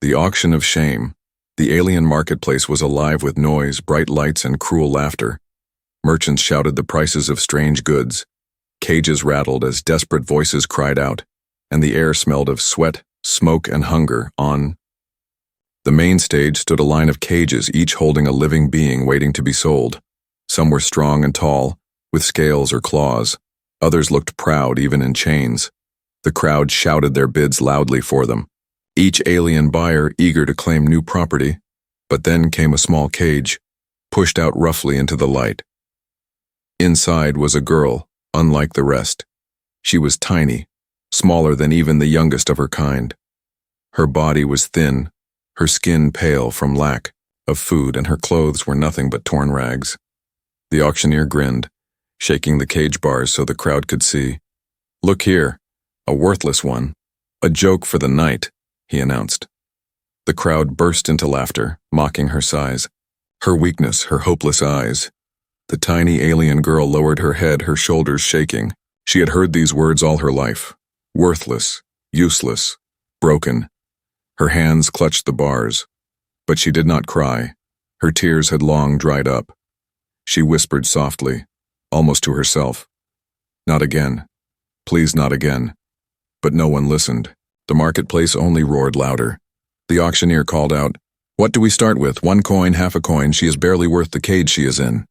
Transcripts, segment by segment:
The auction of shame. The alien marketplace was alive with noise, bright lights, and cruel laughter. Merchants shouted the prices of strange goods. Cages rattled as desperate voices cried out, and the air smelled of sweat, smoke, and hunger. On the main stage stood a line of cages, each holding a living being waiting to be sold. Some were strong and tall, with scales or claws. Others looked proud, even in chains. The crowd shouted their bids loudly for them, each alien buyer eager to claim new property. But then came a small cage, pushed out roughly into the light. Inside was a girl, unlike the rest. She was tiny, smaller than even the youngest of her kind. Her body was thin, her skin pale from lack of food, and her clothes were nothing but torn rags. The auctioneer grinned, shaking the cage bars so the crowd could see. "Look here, a worthless one. A joke for the night," he announced. The crowd burst into laughter, mocking her size, her weakness, her hopeless eyes. The tiny alien girl lowered her head, her shoulders shaking. She had heard these words all her life. Worthless, useless, broken. Her hands clutched the bars, but she did not cry. Her tears had long dried up. She whispered softly, almost to herself, "Not again. Please, not again." But no one listened. The marketplace only roared louder. The auctioneer called out, "What do we start with? 1 coin, half a coin. She is barely worth the cage she is in."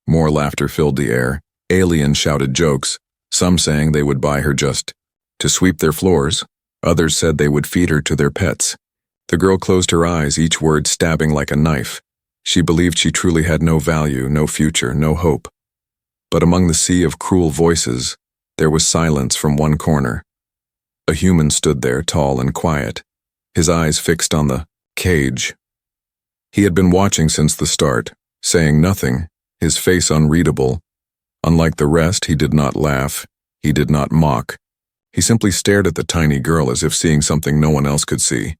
More laughter filled the air. Aliens shouted jokes, some saying they would buy her just to sweep their floors. Others said they would feed her to their pets. The girl closed her eyes, each word stabbing like a knife. She believed she truly had no value, no future, no hope. But among the sea of cruel voices, there was silence from one corner. A human stood there, tall and quiet, his eyes fixed on the cage. He had been watching since the start, saying nothing, his face unreadable. Unlike the rest, he did not laugh, he did not mock. He simply stared at the tiny girl as if seeing something no one else could see.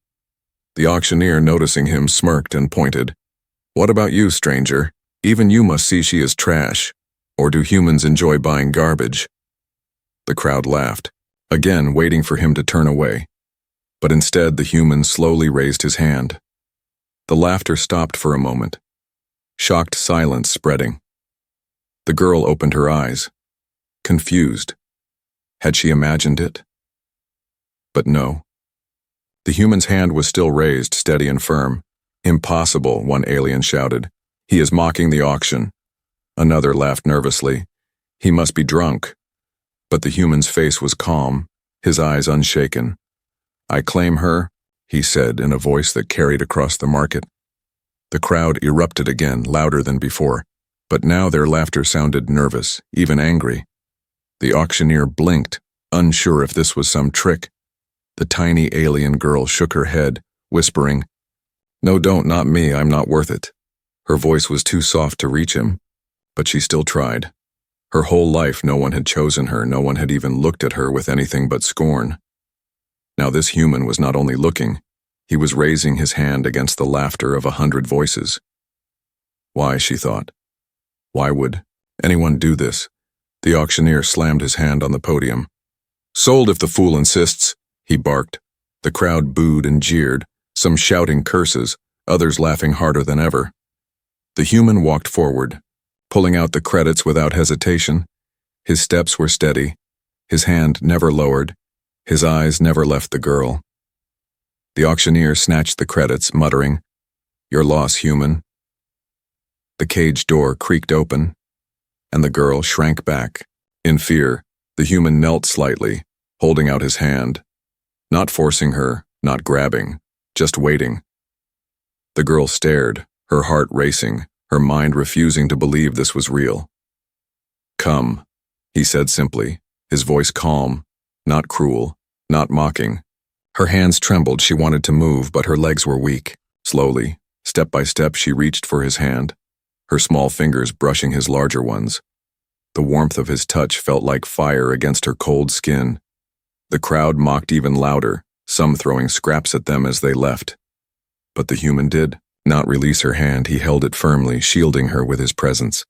The auctioneer, noticing him, smirked and pointed. "What about you, stranger? Even you must see she is trash. Or do humans enjoy buying garbage?" The crowd laughed, again waiting for him to turn away. But instead, the human slowly raised his hand. The laughter stopped for a moment. Shocked silence spreading. The girl opened her eyes, confused. Had she imagined it? But no. The human's hand was still raised, steady and firm. "Impossible," one alien shouted. "He is mocking the auction." Another laughed nervously. "He must be drunk." But the human's face was calm, his eyes unshaken. "I claim her," he said in a voice that carried across the market. The crowd erupted again, louder than before, but now their laughter sounded nervous, even angry. The auctioneer blinked, unsure if this was some trick. The tiny alien girl shook her head, whispering, "No, don't, not me, I'm not worth it." Her voice was too soft to reach him, but she still tried. Her whole life no one had chosen her, no one had even looked at her with anything but scorn. Now this human was not only looking, he was raising his hand against the laughter of 100 voices. Why, she thought. Why would anyone do this? The auctioneer slammed his hand on the podium. "Sold if the fool insists," he barked. The crowd booed and jeered, some shouting curses, others laughing harder than ever. The human walked forward, pulling out the credits without hesitation. His steps were steady, his hand never lowered, his eyes never left the girl. The auctioneer snatched the credits, muttering, "Your loss, human." The cage door creaked open, and the girl shrank back. In fear, the human knelt slightly, holding out his hand, not forcing her, not grabbing, just waiting. The girl stared, her heart racing, her mind refusing to believe this was real. "Come," he said simply, his voice calm, not cruel, not mocking. Her hands trembled, she wanted to move, but her legs were weak. Slowly, step by step, she reached for his hand, her small fingers brushing his larger ones. The warmth of his touch felt like fire against her cold skin. The crowd mocked even louder, some throwing scraps at them as they left. But the human did not release her hand. He held it firmly, shielding her with his presence.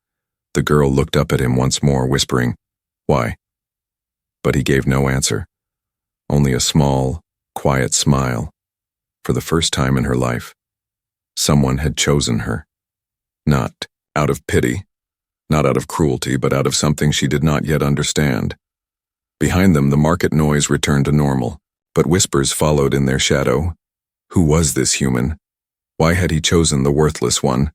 The girl looked up at him once more, whispering, "Why?" But he gave no answer, only a small, quiet smile. For the first time in her life, someone had chosen her. Not out of pity, not out of cruelty, but out of something she did not yet understand. Behind them, the market noise returned to normal, but whispers followed in their shadow. Who was this human? Why had he chosen the worthless one?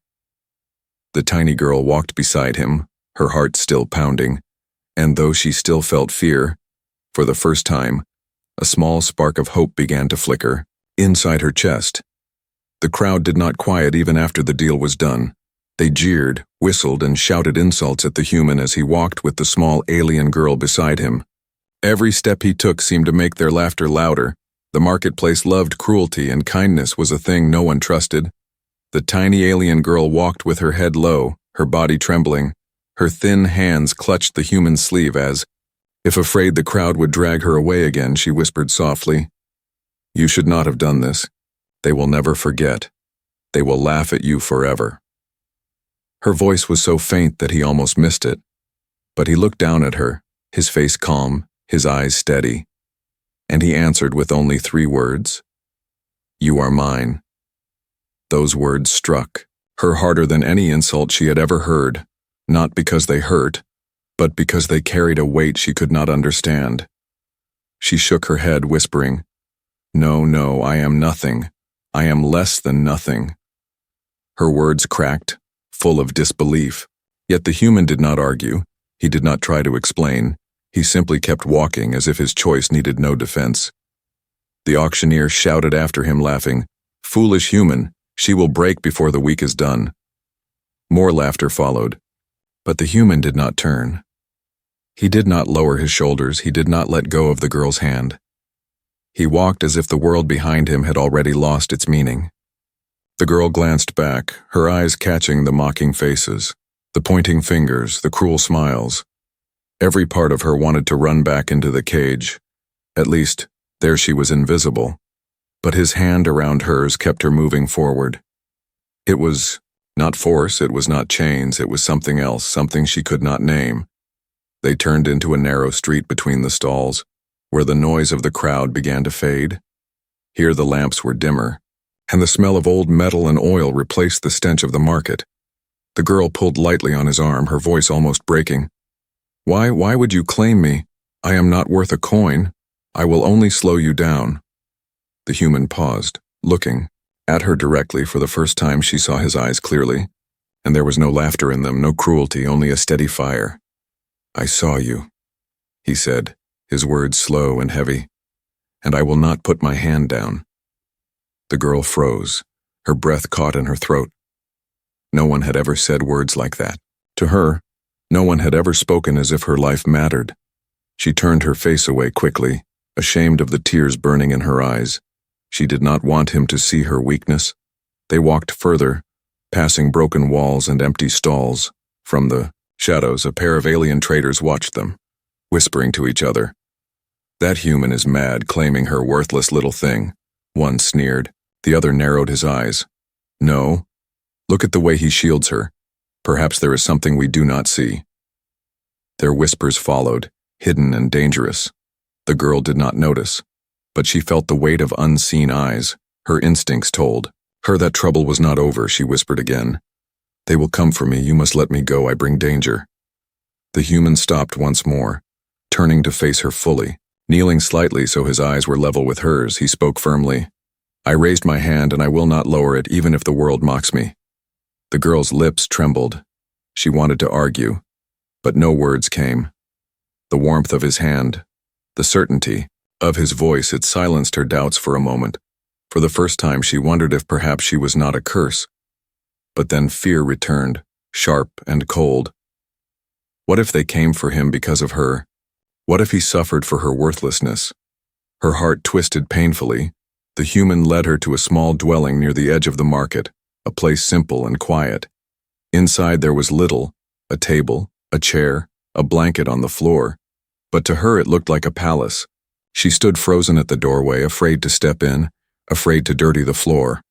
The tiny girl walked beside him, her heart still pounding, and though she still felt fear, for the first time, a small spark of hope began to flicker inside her chest. The crowd did not quiet even after the deal was done. They jeered, whistled, and shouted insults at the human as he walked with the small alien girl beside him. Every step he took seemed to make their laughter louder. The marketplace loved cruelty, and kindness was a thing no one trusted. The tiny alien girl walked with her head low, her body trembling. Her thin hands clutched the human's sleeve as, if afraid the crowd would drag her away again, she whispered softly, "You should not have done this. They will never forget. They will laugh at you forever." Her voice was so faint that he almost missed it, but he looked down at her, his face calm, his eyes steady, and he answered with only 3 words, "You are mine." Those words struck her harder than any insult she had ever heard, not because they hurt, but because they carried a weight she could not understand. She shook her head, whispering, "No, no, I am nothing. I am less than nothing." Her words cracked, full of disbelief, yet the human did not argue. He did not try to explain. He simply kept walking as if his choice needed no defense. The auctioneer shouted after him, laughing, "Foolish human, she will break before the week is done." More laughter followed, but the human did not turn. He did not lower his shoulders. He did not let go of the girl's hand. He walked as if the world behind him had already lost its meaning. The girl glanced back, her eyes catching the mocking faces, the pointing fingers, the cruel smiles. Every part of her wanted to run back into the cage. At least, there she was invisible. But his hand around hers kept her moving forward. It was not force, it was not chains, it was something else, something she could not name. They turned into a narrow street between the stalls, where the noise of the crowd began to fade. Here the lamps were dimmer, and the smell of old metal and oil replaced the stench of the market. The girl pulled lightly on his arm, her voice almost breaking. Why would you claim me? I am not worth a coin. I will only slow you down." The human paused, looking at her directly. For the first time she saw his eyes clearly, and there was no laughter in them, no cruelty, only a steady fire. "I saw you," he said, his words slow and heavy, "and I will not put my hand down." The girl froze, her breath caught in her throat. No one had ever said words like that. To her, no one had ever spoken as if her life mattered. She turned her face away quickly, ashamed of the tears burning in her eyes. She did not want him to see her weakness. They walked further, passing broken walls and empty stalls. From the shadows, a pair of alien traders watched them, whispering to each other. "That human is mad, claiming her worthless little thing." One sneered, the other narrowed his eyes. "No, look at the way he shields her. Perhaps there is something we do not see." Their whispers followed, hidden and dangerous. The girl did not notice, but she felt the weight of unseen eyes. Her instincts told her that trouble was not over. She whispered again, "They will come for me. You must let me go. I bring danger." The human stopped once more, turning to face her fully. Kneeling slightly so his eyes were level with hers, he spoke firmly, "I raised my hand and I will not lower it even if the world mocks me." The girl's lips trembled. She wanted to argue, but no words came. The warmth of his hand, the certainty of his voice, it silenced her doubts for a moment. For the first time she wondered if perhaps she was not a curse. But then fear returned, sharp and cold. What if they came for him because of her? What if he suffered for her worthlessness? Her heart twisted painfully. The human led her to a small dwelling near the edge of the market, a place simple and quiet. Inside there was little, a table, a chair, a blanket on the floor, but to her it looked like a palace. She stood frozen at the doorway, afraid to step in, afraid to dirty the floor.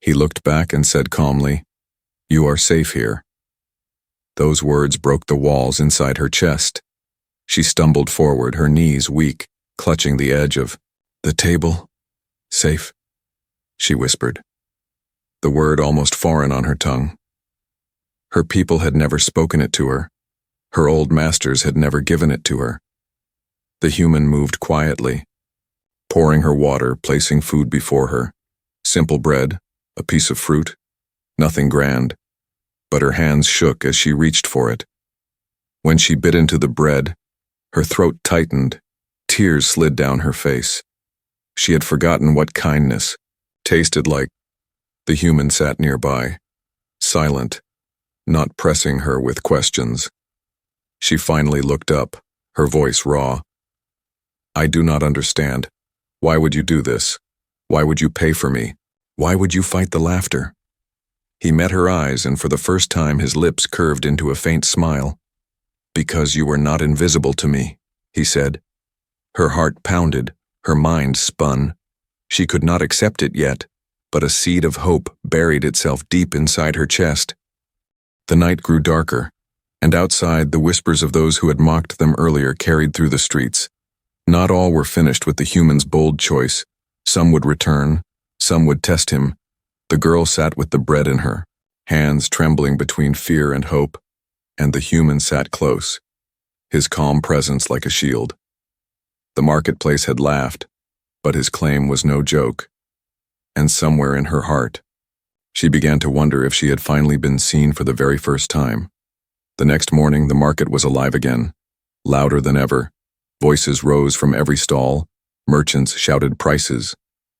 He looked back and said calmly, "You are safe here." Those words broke the walls inside her chest. She stumbled forward, her knees weak, clutching the edge of the table. Safe? she whispered, the word almost foreign on her tongue. Her people had never spoken it to her. Her old masters had never given it to her. The human moved quietly, pouring her water, placing food before her. Simple bread, a piece of fruit, nothing grand, but her hands shook as she reached for it. When she bit into the bread, her throat tightened, tears slid down her face. She had forgotten what kindness tasted like. The human sat nearby, silent, not pressing her with questions. She finally looked up, her voice raw. I do not understand. Why would you do this? Why would you pay for me? Why would you fight the laughter? He met her eyes, and for the first time his lips curved into a faint smile. Because you were not invisible to me, he said. Her heart pounded, her mind spun. She could not accept it yet, but a seed of hope buried itself deep inside her chest. The night grew darker, and outside the whispers of those who had mocked them earlier carried through the streets. Not all were finished with the human's bold choice. Some would return, some would test him. The girl sat with the bread in her, hands trembling between fear and hope, and the human sat close, his calm presence like a shield. The marketplace had laughed, but his claim was no joke. And somewhere in her heart, she began to wonder if she had finally been seen for the very first time. The next morning, the market was alive again, louder than ever. Voices rose from every stall, merchants shouted prices,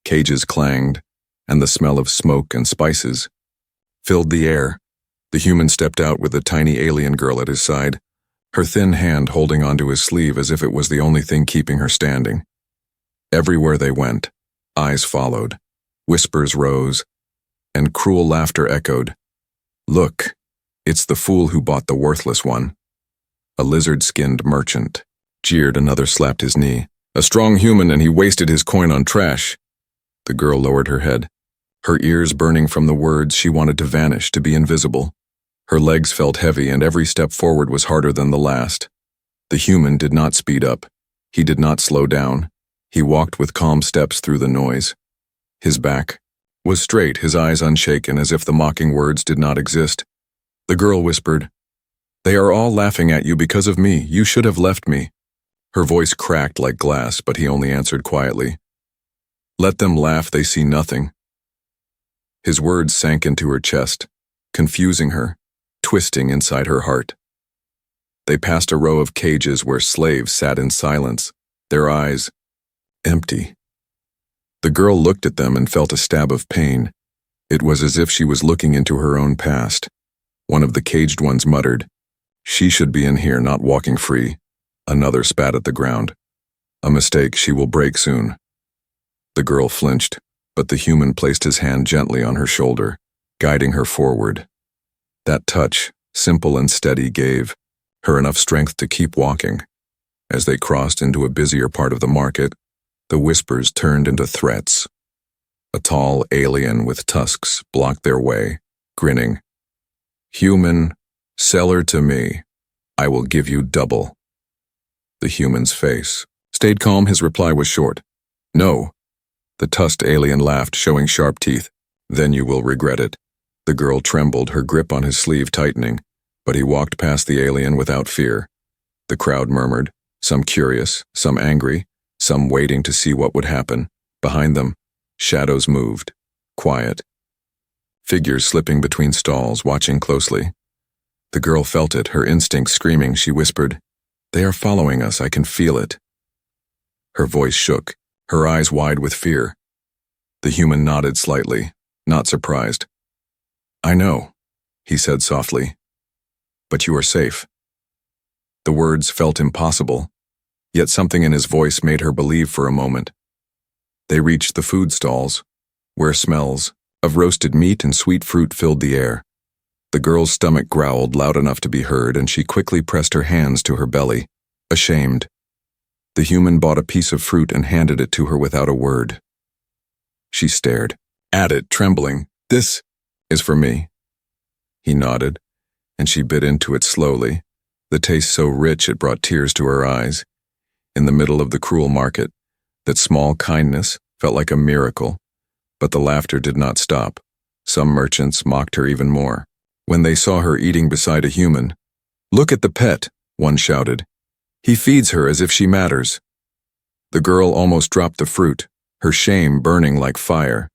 cages clanged, and the smell of smoke and spices filled the air. The human stepped out with the tiny alien girl at his side, her thin hand holding onto his sleeve as if it was the only thing keeping her standing. Everywhere they went, eyes followed, whispers rose, and cruel laughter echoed. Look, it's the fool who bought the worthless one. A lizard-skinned merchant. Jeered. Another slapped his knee. A strong human, and he wasted his coin on trash. The girl lowered her head, her ears burning from the words. She wanted to vanish, to be invisible. Her legs felt heavy, and every step forward was harder than the last. The human did not speed up. He did not slow down. He walked with calm steps through the noise. His back was straight, his eyes unshaken, as if the mocking words did not exist. The girl whispered, "They are all laughing at you because of me. You should have left me." Her voice cracked like glass, but he only answered quietly, "Let them laugh, they see nothing." His words sank into her chest, confusing her, twisting inside her heart. They passed a row of cages where slaves sat in silence, their eyes empty. The girl looked at them and felt a stab of pain. It was as if she was looking into her own past. One of the caged ones muttered, "She should be in here, not walking free." Another spat at the ground. "A mistake, she will break soon." The girl flinched, but the human placed his hand gently on her shoulder, guiding her forward. That touch, simple and steady, gave her enough strength to keep walking. As they crossed into a busier part of the market, the whispers turned into threats. A tall alien with tusks blocked their way, grinning. "Human, sell her to me. I will give you double." The human's face stayed calm. His reply was short. "No." The tusked alien laughed, showing sharp teeth. "Then you will regret it." The girl trembled, her grip on his sleeve tightening, but he walked past the alien without fear. The crowd murmured, some curious, some angry, some waiting to see what would happen. Behind them, shadows moved, quiet. Figures slipping between stalls, watching closely. The girl felt it, her instinct screaming. She whispered, "They are following us, I can feel it." Her voice shook, her eyes wide with fear. The human nodded slightly, not surprised. "I know," he said softly, "but you are safe." The words felt impossible, yet something in his voice made her believe for a moment. They reached the food stalls, where smells of roasted meat and sweet fruit filled the air. The girl's stomach growled loud enough to be heard, and she quickly pressed her hands to her belly, ashamed. The human bought a piece of fruit and handed it to her without a word. She stared at it, trembling. "This is for me." He nodded, and she bit into it slowly, the taste so rich it brought tears to her eyes. In the middle of the cruel market, that small kindness felt like a miracle. But the laughter did not stop. Some merchants mocked her even more. When they saw her eating beside a human, "Look at the pet," one shouted. "He feeds her as if she matters." The girl almost dropped the fruit, her shame burning like fire.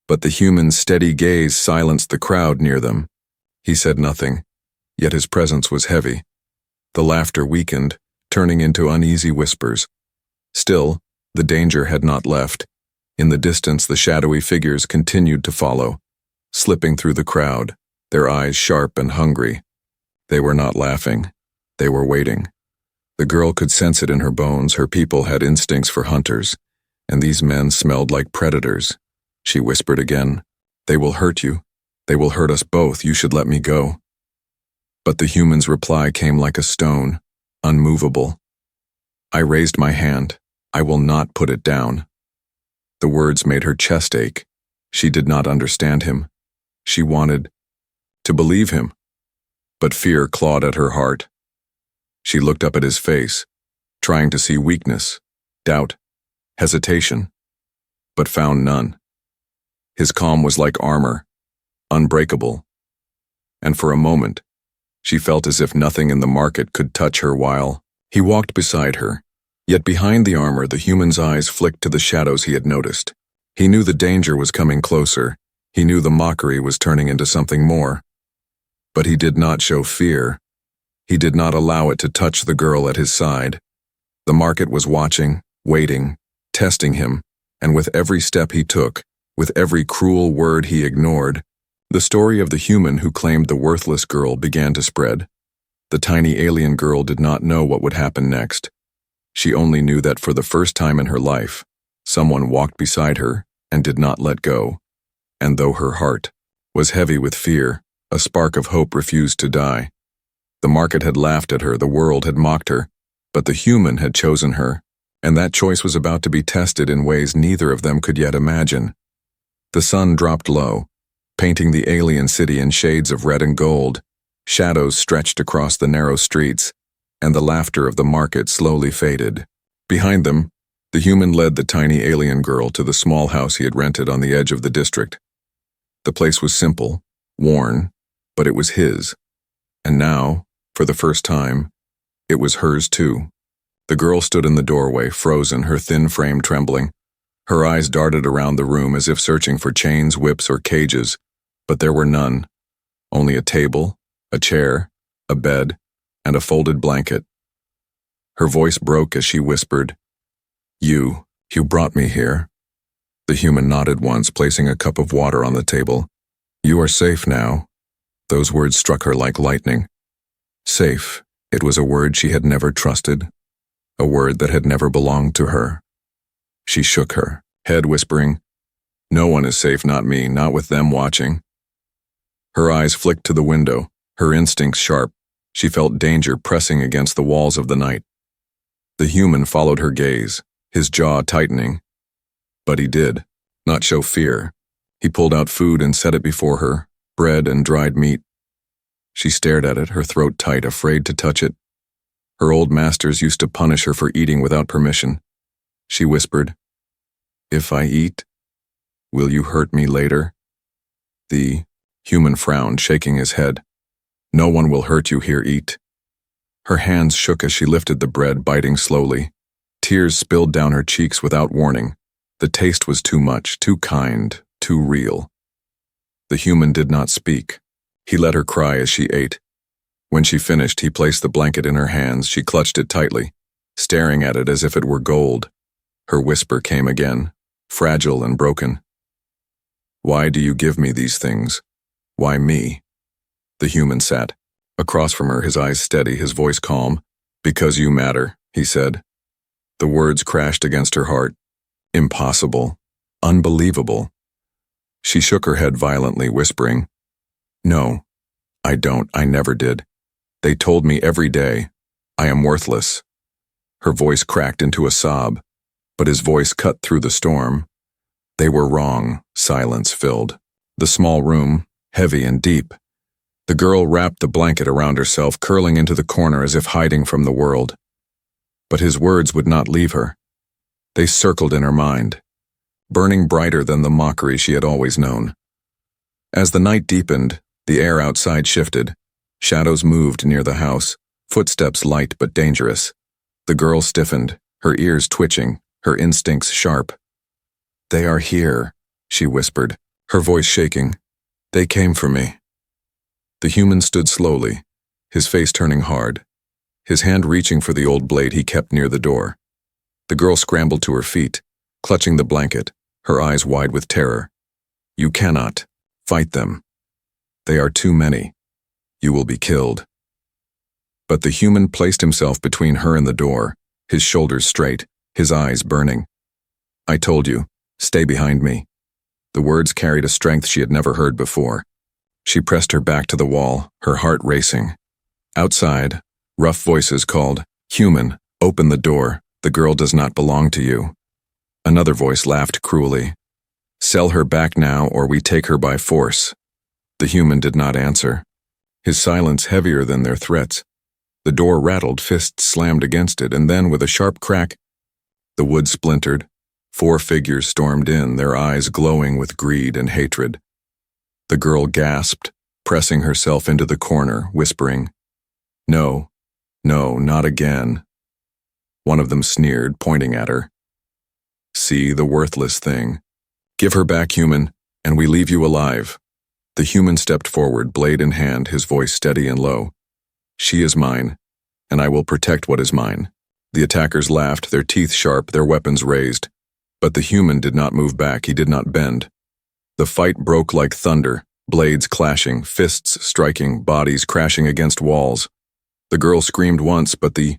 But the human's steady gaze silenced the crowd near them. He said nothing, yet his presence was heavy. The laughter weakened, turning into uneasy whispers. Still, the danger had not left. In the distance, the shadowy figures continued to follow, slipping through the crowd, their eyes sharp and hungry. They were not laughing. They were waiting. The girl could sense it in her bones. Her people had instincts for hunters, and these men smelled like predators. She whispered again, "They will hurt you. They will hurt us both. You should let me go." But the human's reply came like a stone, unmovable. "I raised my hand. I will not put it down." The words made her chest ache. She did not understand him. She wanted to believe him, but fear clawed at her heart. She looked up at his face, trying to see weakness, doubt, hesitation, but found none. His calm was like armor, unbreakable. And for a moment, she felt as if nothing in the market could touch her while he walked beside her. Yet behind the armor, the human's eyes flicked to the shadows he had noticed. He knew the danger was coming closer. He knew the mockery was turning into something more. But he did not show fear. He did not allow it to touch the girl at his side. The market was watching, waiting, testing him, and with every step he took, with every cruel word he ignored, the story of the human who claimed the worthless girl began to spread. The tiny alien girl did not know what would happen next. She only knew that for the first time in her life, someone walked beside her and did not let go. And though her heart was heavy with fear, a spark of hope refused to die. The market had laughed at her, the world had mocked her, but the human had chosen her, and that choice was about to be tested in ways neither of them could yet imagine. The sun dropped low, painting the alien city in shades of red and gold. Shadows stretched across the narrow streets, and the laughter of the market slowly faded. Behind them, the human led the tiny alien girl to the small house he had rented on the edge of the district. The place was simple, worn, but it was his. And now, for the first time, it was hers too. The girl stood in the doorway, frozen, her thin frame trembling. Her eyes darted around the room as if searching for chains, whips, or cages, but there were none. Only a table, a chair, a bed, and a folded blanket. Her voice broke as she whispered, You brought me here." The human nodded once, placing a cup of water on the table. "You are safe now." Those words struck her like lightning. Safe. It was a word she had never trusted, a word that had never belonged to her. She shook her head, whispering, "No one is safe, not me, not with them watching." Her eyes flicked to the window, her instincts sharp. She felt danger pressing against the walls of the night. The human followed her gaze, his jaw tightening. But he did not show fear. He pulled out food and set it before her, bread and dried meat. She stared at it, her throat tight, afraid to touch it. Her old masters used to punish her for eating without permission. She whispered, "If I eat, will you hurt me later?" The human frowned, shaking his head. "No one will hurt you here, eat." Her hands shook as she lifted the bread, biting slowly. Tears spilled down her cheeks without warning. The taste was too much, too kind, too real. The human did not speak. He let her cry as she ate. When she finished, he placed the blanket in her hands. She clutched it tightly, staring at it as if it were gold. Her whisper came again, fragile and broken. "Why do you give me these things? Why me?" The human sat across from her, his eyes steady, his voice calm. "Because you matter," he said. The words crashed against her heart. Impossible. Unbelievable. She shook her head violently, whispering, "No, I don't. I never did. They told me every day. I am worthless." Her voice cracked into a sob, but his voice cut through the storm. They were wrong. Silence filled the small room, heavy and deep. The girl wrapped the blanket around herself, curling into the corner as if hiding from the world. But his words would not leave her. They circled in her mind. burning brighter than the mockery she had always known. As the night deepened, the air outside shifted. Shadows moved near the house, footsteps light but dangerous. The girl stiffened, her ears twitching, her instincts sharp. "They are here," she whispered, her voice shaking. "They came for me." The human stood slowly, his face turning hard, his hand reaching for the old blade he kept near the door. The girl scrambled to her feet, clutching the blanket, her eyes wide with terror. "You cannot fight them. They are too many. You will be killed." But the human placed himself between her and the door, his shoulders straight, his eyes burning. "I told you, stay behind me." The words carried a strength she had never heard before. She pressed her back to the wall, her heart racing. Outside, rough voices called, "Human, open the door. The girl does not belong to you." Another voice laughed cruelly. "Sell her back now or we take her by force." The human did not answer, his silence heavier than their threats. The door rattled, fists slammed against it, and then with a sharp crack, the wood splintered. 4 figures stormed in, their eyes glowing with greed and hatred. The girl gasped, pressing herself into the corner, whispering, "No, no, not again." One of them sneered, pointing at her. "See the worthless thing. Give her back, human, and we leave you alive." The human stepped forward, blade in hand, his voice steady and low. "She is mine, and I will protect what is mine." The attackers laughed, their teeth sharp, their weapons raised. But the human did not move back, he did not bend. The fight broke like thunder, blades clashing, fists striking, bodies crashing against walls. The girl screamed once, but the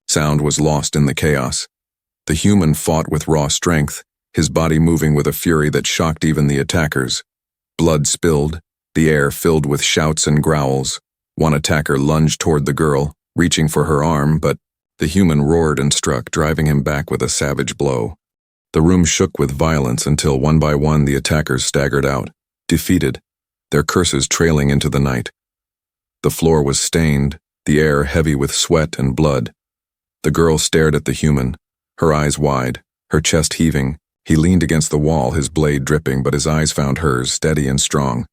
sound was lost in the chaos. The human fought with raw strength, his body moving with a fury that shocked even the attackers. Blood spilled, the air filled with shouts and growls. One attacker lunged toward the girl, reaching for her arm, but the human roared and struck, driving him back with a savage blow. The room shook with violence until one by one the attackers staggered out, defeated, their curses trailing into the night. The floor was stained, the air heavy with sweat and blood. The girl stared at the human, her eyes wide, her chest heaving. He leaned against the wall, his blade dripping, but his eyes found hers, steady and strong.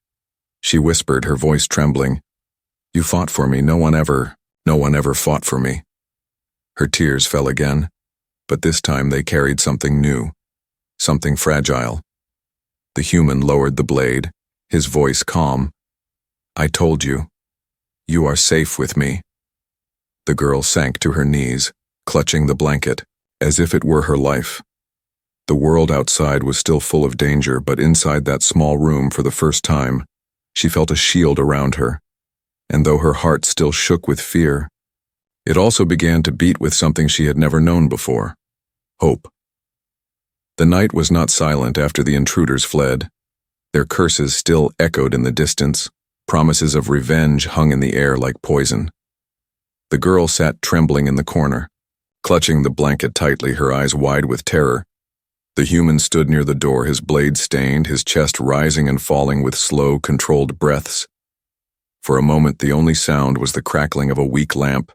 She whispered, her voice trembling, "You fought for me, no one ever fought for me." Her tears fell again, but this time they carried something new, something fragile. The human lowered the blade, his voice calm. "I told you. You are safe with me." The girl sank to her knees, clutching the blanket, as if it were her life. The world outside was still full of danger, but inside that small room for the first time, she felt a shield around her. And though her heart still shook with fear, it also began to beat with something she had never known before: hope. The night was not silent after the intruders fled. Their curses still echoed in the distance, promises of revenge hung in the air like poison. The girl sat trembling in the corner, clutching the blanket tightly, her eyes wide with terror. The human stood near the door, his blade stained, his chest rising and falling with slow, controlled breaths. For a moment, the only sound was the crackling of a weak lamp.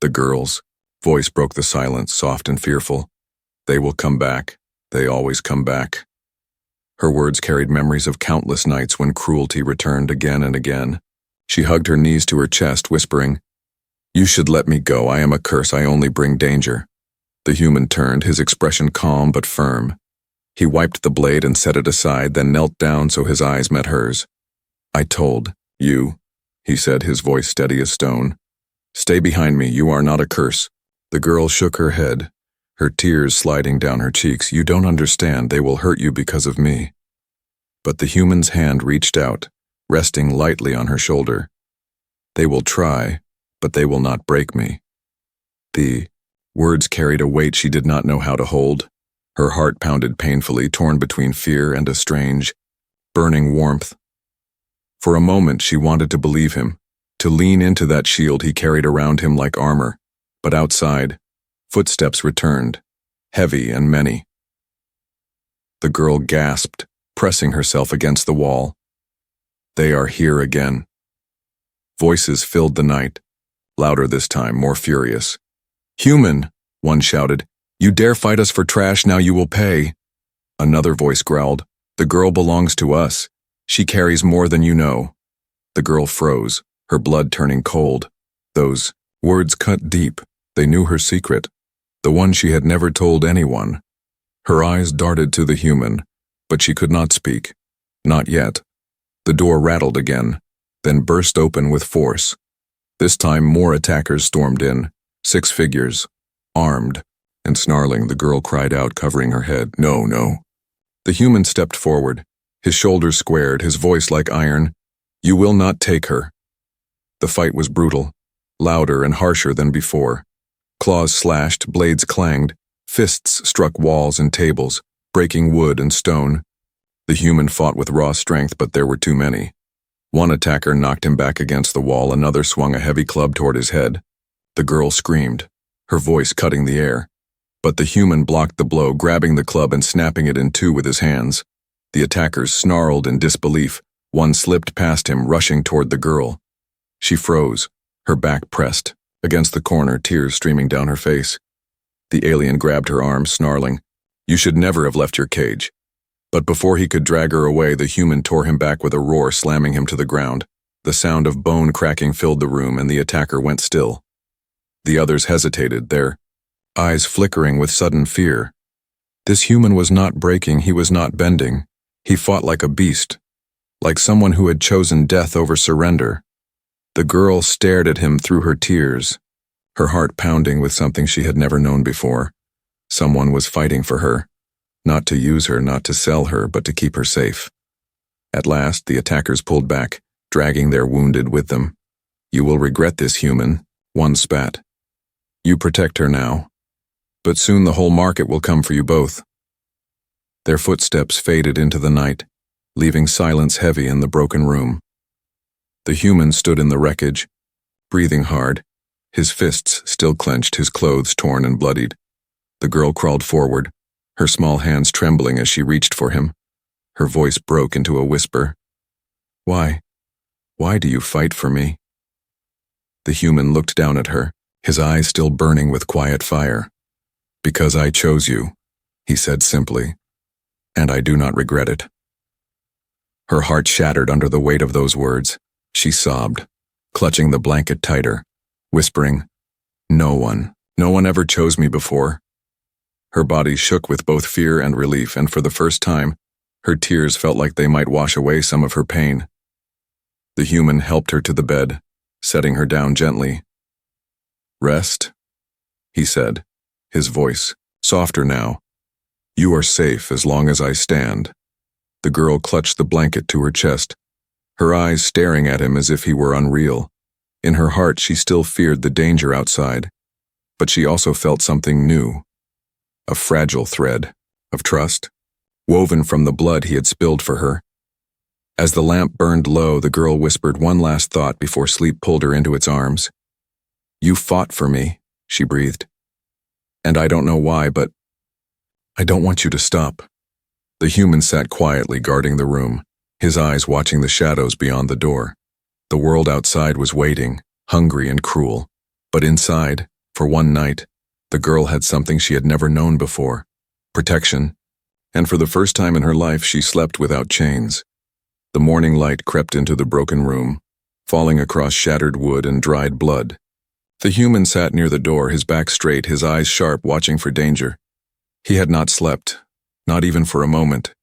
The girl's voice broke the silence, soft and fearful. "They will come back. They always come back." Her words carried memories of countless nights when cruelty returned again and again. She hugged her knees to her chest, whispering, "You should let me go. I am a curse. I only bring danger." The human turned, his expression calm but firm. He wiped the blade and set it aside, then knelt down so his eyes met hers. "I told you," he said, his voice steady as stone. "Stay behind me. You are not a curse." The girl shook her head, her tears sliding down her cheeks. "You don't understand. They will hurt you because of me." But the human's hand reached out, resting lightly on her shoulder. "They will try, but they will not break me." The words carried a weight she did not know how to hold. Her heart pounded painfully, torn between fear and a strange, burning warmth. For a moment she wanted to believe him, to lean into that shield he carried around him like armor. But outside, footsteps returned, heavy and many. The girl gasped, pressing herself against the wall. "They are here again." Voices filled the night, louder this time, more furious. "Human," one shouted, "you dare fight us for trash, now you will pay." Another voice growled, "The girl belongs to us. She carries more than you know." The girl froze, her blood turning cold. Those words cut deep. They knew her secret, the one she had never told anyone. Her eyes darted to the human, but she could not speak. Not yet. The door rattled again, then burst open with force. This time more attackers stormed in, 6 figures, armed, and snarling. The girl cried out, covering her head, "No, no." The human stepped forward, his shoulders squared, his voice like iron. "You will not take her." The fight was brutal, louder and harsher than before. Claws slashed, blades clanged, fists struck walls and tables, breaking wood and stone. The human fought with raw strength, but there were too many. One attacker knocked him back against the wall, another swung a heavy club toward his head. The girl screamed, her voice cutting the air. But the human blocked the blow, grabbing the club and snapping it in two with his hands. The attackers snarled in disbelief. One slipped past him, rushing toward the girl. She froze, her back pressed against the corner, tears streaming down her face. The alien grabbed her arm, snarling, "You should never have left your cage." But before he could drag her away, the human tore him back with a roar, slamming him to the ground. The sound of bone cracking filled the room, and the attacker went still. The others hesitated, their eyes flickering with sudden fear. This human was not breaking, he was not bending. He fought like a beast, like someone who had chosen death over surrender. The girl stared at him through her tears, her heart pounding with something she had never known before. Someone was fighting for her, not to use her, not to sell her, but to keep her safe. At last, the attackers pulled back, dragging their wounded with them. "You will regret this, human," one spat. "You protect her now, but soon the whole market will come for you both." Their footsteps faded into the night, leaving silence heavy in the broken room. The human stood in the wreckage, breathing hard, his fists still clenched, his clothes torn and bloodied. The girl crawled forward, her small hands trembling as she reached for him. Her voice broke into a whisper. Why do you fight for me?" The human looked down at her, his eyes still burning with quiet fire. "Because I chose you," he said simply, "and I do not regret it." Her heart shattered under the weight of those words. She sobbed, clutching the blanket tighter, whispering, no one ever chose me before." Her body shook with both fear and relief, and for the first time, her tears felt like they might wash away some of her pain. The human helped her to the bed, setting her down gently. "Rest," he said, his voice softer now. "You are safe as long as I stand." The girl clutched the blanket to her chest, her eyes staring at him as if he were unreal. In her heart, she still feared the danger outside, but she also felt something new, a fragile thread of trust, woven from the blood he had spilled for her. As the lamp burned low, the girl whispered one last thought before sleep pulled her into its arms. "You fought for me," she breathed. "And I don't know why, but I don't want you to stop." The human sat quietly, guarding the room, his eyes watching the shadows beyond the door. The world outside was waiting, hungry and cruel. But inside, for one night, the girl had something she had never known before: protection. And for the first time in her life, she slept without chains. The morning light crept into the broken room, falling across shattered wood and dried blood. The human sat near the door, his back straight, his eyes sharp, watching for danger. He had not slept, not even for a moment.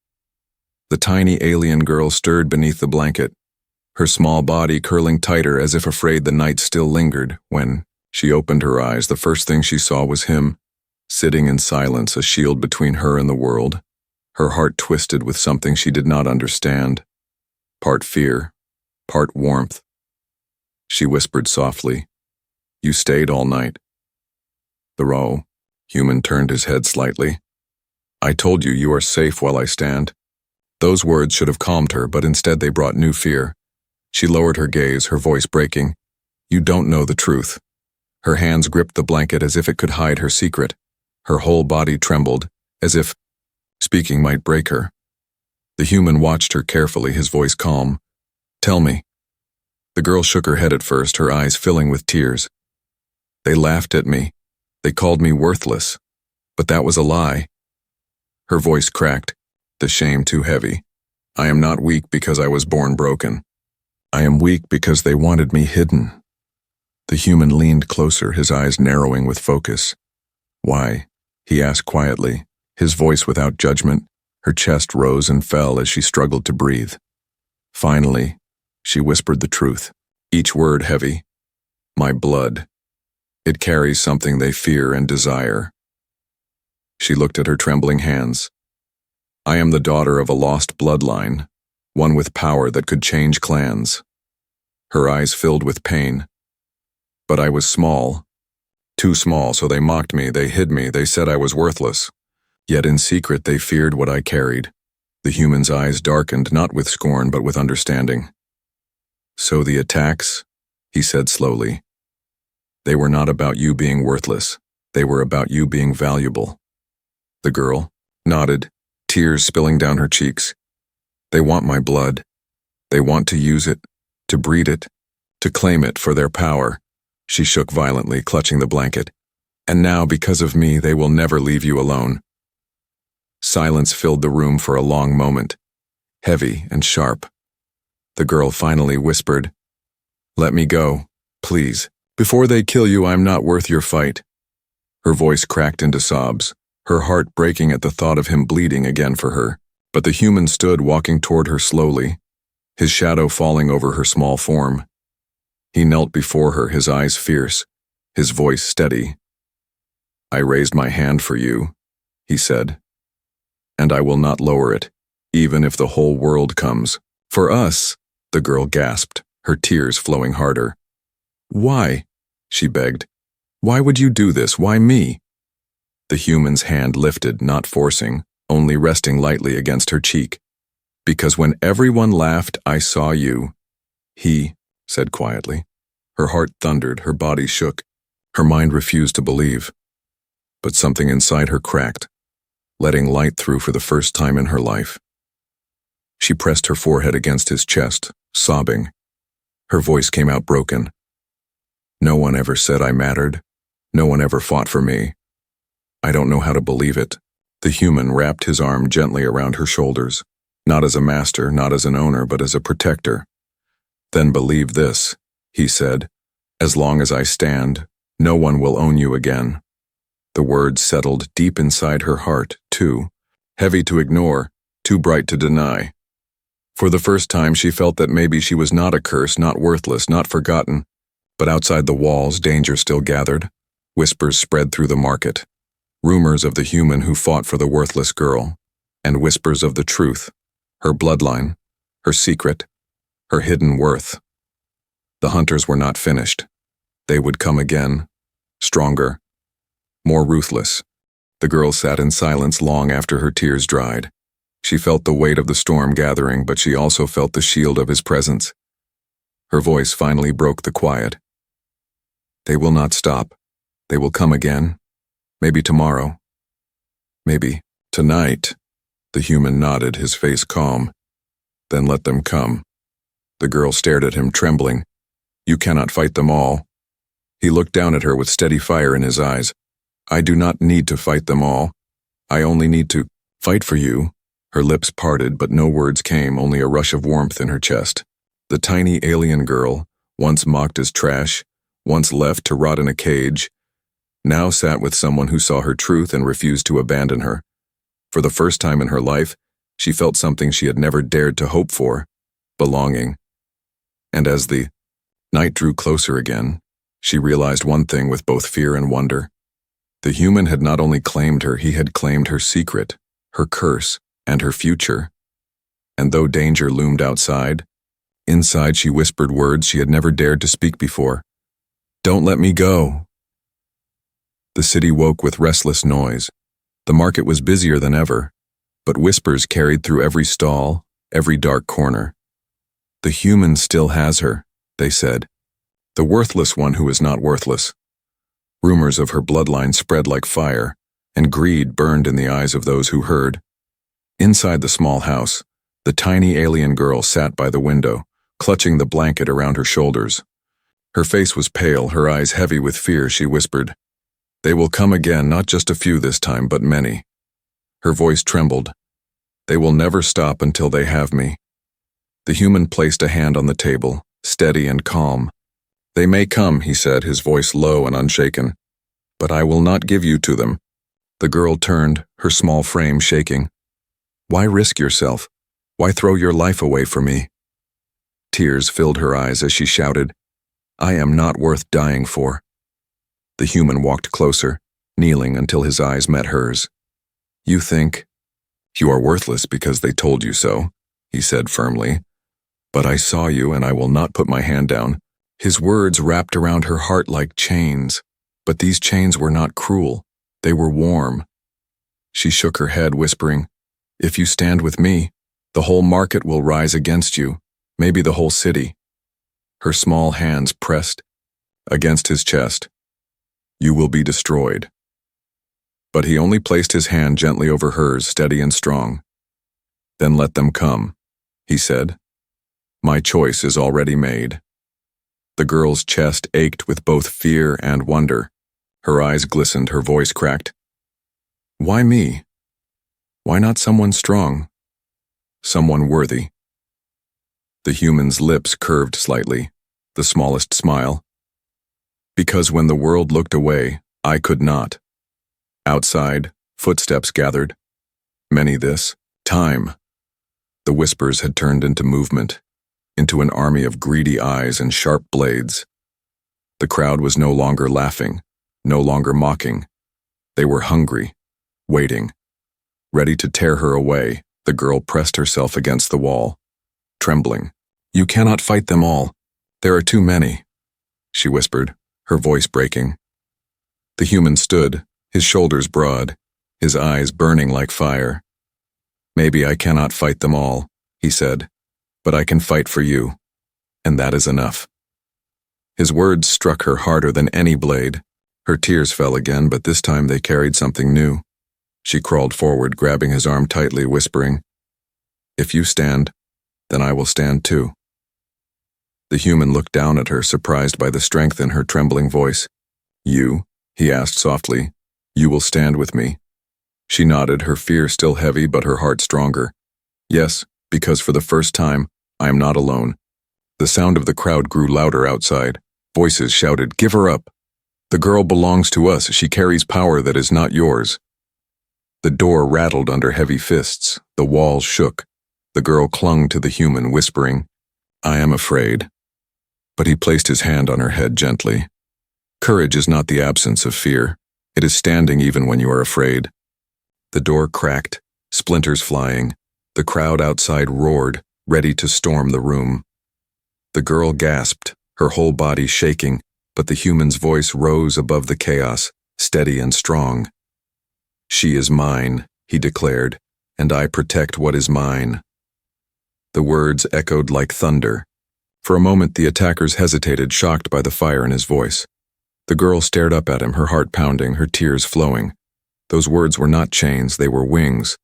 The tiny alien girl stirred beneath the blanket, her small body curling tighter as if afraid the night still lingered. When she opened her eyes, the first thing she saw was him, sitting in silence, a shield between her and the world. Her heart twisted with something she did not understand, part fear, part warmth. She whispered softly, "You stayed all night." The raw human turned his head slightly. "I told you, you are safe while I stand." Those words should have calmed her, but instead they brought new fear. She lowered her gaze, her voice breaking. "You don't know the truth." Her hands gripped the blanket as if it could hide her secret. Her whole body trembled, as if speaking might break her. The human watched her carefully, his voice calm. "Tell me." The girl shook her head at first, her eyes filling with tears. "They laughed at me. They called me worthless. But that was a lie." Her voice cracked, the shame too heavy. I am not weak because I was born broken. I am weak because they wanted me hidden. The human leaned closer, his eyes narrowing with focus. Why? He asked quietly, his voice without judgment. Her chest rose and fell as she struggled to breathe. Finally, she whispered the truth, each word heavy. My blood. It carries something they fear and desire. She looked at her trembling hands. I am the daughter of a lost bloodline, one with power that could change clans. Her eyes filled with pain. But I was small. Too small, so they mocked me, they hid me, they said I was worthless. Yet in secret they feared what I carried. The human's eyes darkened, not with scorn, but with understanding. So the attacks, he said slowly. They were not about you being worthless. They were about you being valuable. The girl nodded, tears spilling down her cheeks. They want my blood. They want to use it, to breed it, to claim it for their power. She shook violently, clutching the blanket. And now, because of me, they will never leave you alone. Silence filled the room for a long moment, heavy and sharp. The girl finally whispered, Let me go, please. Before they kill you, I'm not worth your fight. Her voice cracked into sobs, her heart breaking at the thought of him bleeding again for her. But the human stood walking toward her slowly, his shadow falling over her small form. He knelt before her, his eyes fierce, his voice steady. I raised my hand for you, he said, and I will not lower it, even if the whole world comes. For us, the girl gasped, her tears flowing harder. Why? She begged. Why would you do this? Why me? The human's hand lifted, not forcing, only resting lightly against her cheek. Because when everyone laughed, I saw you. He said quietly. Her heart thundered, her body shook. Her mind refused to believe. But something inside her cracked, letting light through for the first time in her life. She pressed her forehead against his chest, sobbing. Her voice came out broken. No one ever said I mattered. No one ever fought for me. I don't know how to believe it. The human wrapped his arm gently around her shoulders, not as a master, not as an owner, but as a protector. Then believe this, he said. As long as I stand, no one will own you again. The words settled deep inside her heart, too, heavy to ignore, too bright to deny. For the first time, she felt that maybe she was not a curse, not worthless, not forgotten. But outside the walls, danger still gathered. Whispers spread through the market. Rumors of the human who fought for the worthless girl. And whispers of the truth. Her bloodline. Her secret. Her hidden worth. The hunters were not finished. They would come again. Stronger. More ruthless. The girl sat in silence long after her tears dried. She felt the weight of the storm gathering, but she also felt the shield of his presence. Her voice finally broke the quiet. They will not stop. They will come again. Maybe tomorrow. Maybe tonight. The human nodded, his face calm. Then let them come. The girl stared at him, trembling. You cannot fight them all. He looked down at her with steady fire in his eyes. I do not need to fight them all. I only need to fight for you. Her lips parted, but no words came, only a rush of warmth in her chest. The tiny alien girl, once mocked as trash, once left to rot in a cage, now sat with someone who saw her truth and refused to abandon her. For the first time in her life, she felt something she had never dared to hope for, belonging. And as the night drew closer again, she realized one thing with both fear and wonder. The human had not only claimed her, he had claimed her secret, her curse, and her future. And though danger loomed outside, inside she whispered words she had never dared to speak before. Don't let me go. The city woke with restless noise. The market was busier than ever, but whispers carried through every stall, every dark corner. The human still has her, they said. The worthless one who is not worthless. Rumors of her bloodline spread like fire, and greed burned in the eyes of those who heard. Inside the small house, the tiny alien girl sat by the window, clutching the blanket around her shoulders. Her face was pale, her eyes heavy with fear. She whispered, They will come again, not just a few this time, but many. Her voice trembled. They will never stop until they have me. The human placed a hand on the table, steady and calm. They may come, he said, his voice low and unshaken, but I will not give you to them. The girl turned, her small frame shaking. Why risk yourself? Why throw your life away for me? Tears filled her eyes as she shouted, I am not worth dying for. The human walked closer, kneeling until his eyes met hers. You think you are worthless because they told you so, he said firmly. But I saw you and I will not put my hand down. His words wrapped around her heart like chains, but these chains were not cruel. They were warm. She shook her head, whispering, If you stand with me, the whole market will rise against you, maybe the whole city. Her small hands pressed against his chest. You will be destroyed. But he only placed his hand gently over hers, steady and strong. Then let them come, he said. My choice is already made. The girl's chest ached with both fear and wonder. Her eyes glistened, her voice cracked. Why me? Why not someone strong? Someone worthy? The human's lips curved slightly, the smallest smile. Because when the world looked away, I could not. Outside, footsteps gathered. Many this time. The whispers had turned into movement, into an army of greedy eyes and sharp blades. The crowd was no longer laughing, no longer mocking. They were hungry, waiting. Ready to tear her away, the girl pressed herself against the wall, trembling. You cannot fight them all. There are too many, she whispered, her voice breaking. The human stood, his shoulders broad, his eyes burning like fire. Maybe I cannot fight them all, he said, but I can fight for you, and that is enough. His words struck her harder than any blade. Her tears fell again, but this time they carried something new. She crawled forward, grabbing his arm tightly, whispering, If you stand, then I will stand too. The human looked down at her, surprised by the strength in her trembling voice. You, he asked softly, you will stand with me. She nodded, her fear still heavy but her heart stronger. Yes, because for the first time, I am not alone. The sound of the crowd grew louder outside. Voices shouted, Give her up. The girl belongs to us. She carries power that is not yours. The door rattled under heavy fists. The walls shook. The girl clung to the human, whispering, I am afraid. But he placed his hand on her head gently. Courage is not the absence of fear. It is standing even when you are afraid. The door cracked, splinters flying. The crowd outside roared, ready to storm the room. The girl gasped, her whole body shaking, but the human's voice rose above the chaos, steady and strong. She is mine, he declared, and I protect what is mine. The words echoed like thunder. For a moment the attackers hesitated, shocked by the fire in his voice. The girl stared up at him, her heart pounding, her tears flowing. Those words were not chains, they were wings.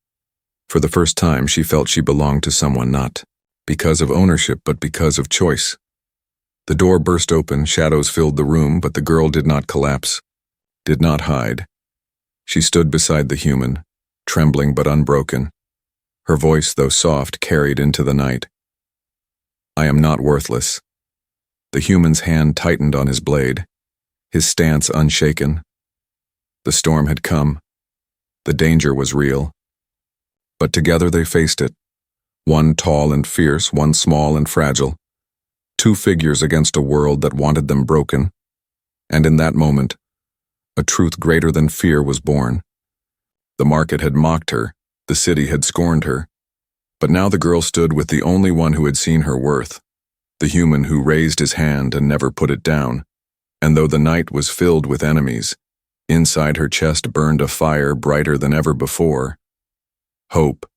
For the first time she felt she belonged to someone, not because of ownership but because of choice. The door burst open, shadows filled the room, but the girl did not collapse, did not hide. She stood beside the human, trembling but unbroken. Her voice, though soft, carried into the night. I am not worthless. The human's hand tightened on his blade, his stance unshaken. The storm had come. The danger was real. But together they faced it. One tall and fierce, one small and fragile. Two figures against a world that wanted them broken. And in that moment, a truth greater than fear was born. The market had mocked her, the city had scorned her. But now the girl stood with the only one who had seen her worth, the human who raised his hand and never put it down. And though the night was filled with enemies, inside her chest burned a fire brighter than ever before. Hope.